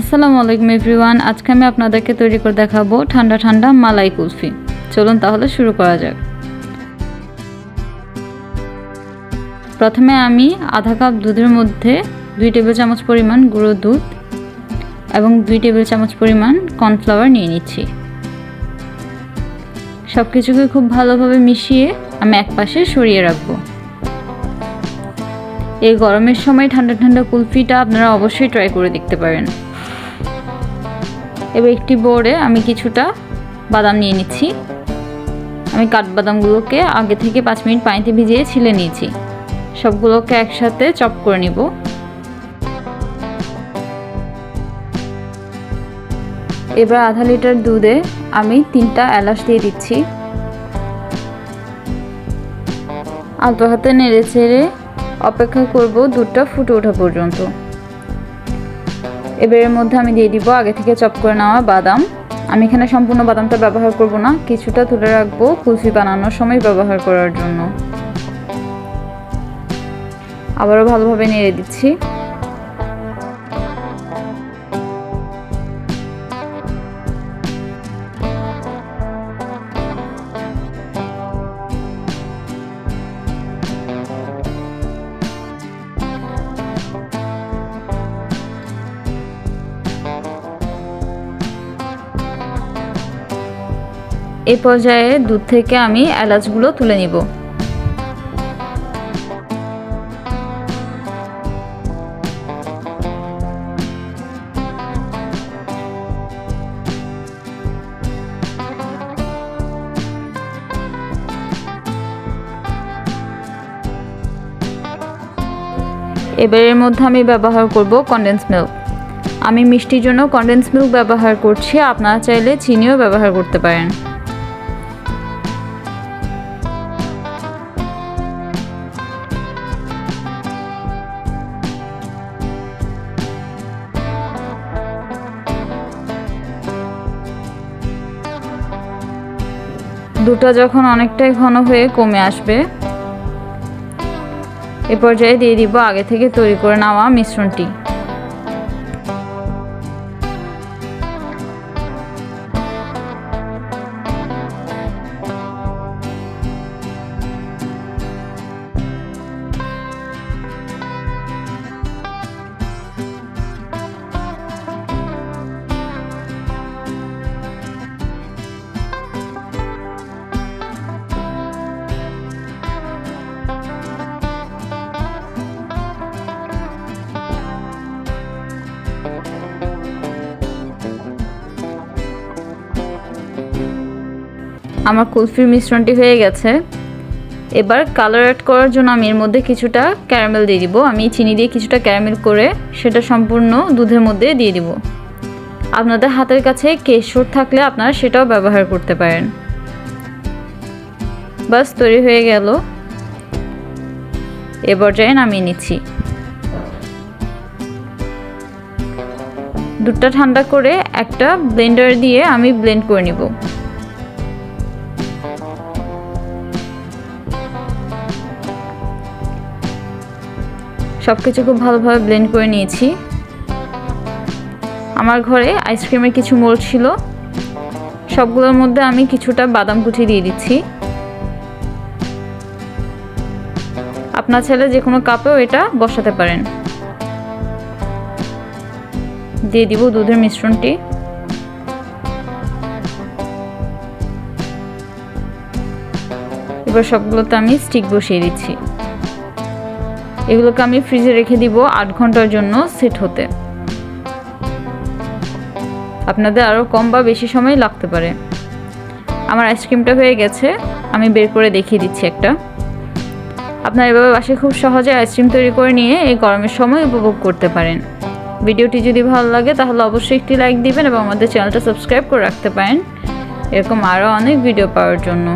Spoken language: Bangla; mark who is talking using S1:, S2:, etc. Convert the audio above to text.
S1: আসসালামু আলাইকুম এভরিওয়ান। আজকে আমি আপনাদেরকে তৈরি করে দেখাবো ঠান্ডা ঠান্ডা মালাই কুলফি। চলুন তাহলে শুরু করা যাক। প্রথমে আমি আধা কাপ দুধের মধ্যে 2 টেবিল চামচ পরিমাণ গুঁড়ো দুধ এবং 2 টেবিল চামচ পরিমাণ কর্নফ্লাওয়ার নিয়ে নিচ্ছি। সব কিছুকে খুব ভালোভাবে মিশিয়ে আমি একপাশে সরিয়ে রাখবো। এই গরমের সময় ঠান্ডা ঠান্ডা কুলফিটা আপনারা অবশ্যই ট্রাই করে দেখতে পারেন। এবার একটি বোর্ডে আমি কিছুটা বাদাম নিয়ে নিচ্ছি। আমি কাঠবাদামগুলোকে আগে থেকে 5 মিনিট পানিতে ভিজিয়ে ছিলে নিয়েছি। সবগুলোকে একসাথে চপ করে নিব। এবার আধা লিটার দুধে আমি 3টা এলাচ দিয়ে দিচ্ছি। আলতো হাতে নেড়ে চেড়ে অপেক্ষা করব দুধটা ফুটে ওঠা পর্যন্ত। এবার এর মধ্যে আমি দিয়ে দিব আগে থেকে চপ করে নেওয়া বাদাম। আমি এখানে সম্পূর্ণ বাদামটা ব্যবহার করব না, কিছুটা তুলে রাখবো কুলফি বানানোর সময় ব্যবহার করার জন্য। আবারও ভালোভাবে নেড়ে দিচ্ছি। এই পর্যায়ে দুধ থেকে আমি এলাচগুলো তুলে নিব। এবার এর মধ্যে আমি ব্যবহার করব কনডেন্স মিল্ক। আমি মিষ্টির জন্য কনডেন্স মিল্ক ব্যবহার করছি, আপনারা চাইলে চিনিও ব্যবহার করতে পারেন। দুধটা যখন অনেকটাই ঘন হয়ে কমে আসবে, এ পর্যায়ে দিয়ে দিব আগে থেকে তৈরি করে নেওয়া মিশ্রণটি। আমার কুলফির মিশ্রণটি হয়ে গেছে। এবার কালার অ্যাড করার জন্য আমি এর মধ্যে কিছুটা ক্যারামেল দিয়ে দিব। আমি চিনি দিয়ে কিছুটা ক্যারামেল করে সেটা সম্পূর্ণ দুধের মধ্যে দিয়ে দিব। আপনাদের হাতের কাছে কেশর থাকলে আপনারা সেটাও ব্যবহার করতে পারেন। বাস তৈরি হয়ে গেল। এ পর্যায়ে নামিয়ে নিচ্ছি। দুধটা ঠান্ডা করে একটা ব্লেন্ডার দিয়ে আমি ব্লেন্ড করে নিব। সবকিছু খুব ভালোভাবে ব্লেন্ড করে নিয়েছি। আমার ঘরে আইসক্রিমের কিছু মোল্ড ছিল, সবগুলোর মধ্যে আমি কিছুটা বাদাম কুচি দিয়ে দিচ্ছি। আপনার চাইলে যে কোনো কাপেও এটা বসাতে পারেন। দিয়ে দিব দুধের মিশ্রণটি। এবার সবগুলোতে আমি স্টিক বসিয়ে দিচ্ছি। এগুলোকে আমি ফ্রিজে রেখে দিব 8 ঘন্টার জন্য সেট হতে। আপনাদের আরও কম বা বেশি সময় লাগতে পারে। আমার আইসক্রিমটা হয়ে গেছে, আমি বের করে দেখিয়ে দিচ্ছি একটা। আপনারা এভাবে বাসায় খুব সহজে আইসক্রিম তৈরি করে নিয়ে এই গরমের সময় উপভোগ করতে পারেন। ভিডিওটি যদি ভালো লাগে তাহলে অবশ্যই একটি লাইক দিবেন এবং আমাদের চ্যানেলটা সাবস্ক্রাইব করে রাখতে পারেন এরকম আরও অনেক ভিডিও পাওয়ার জন্য।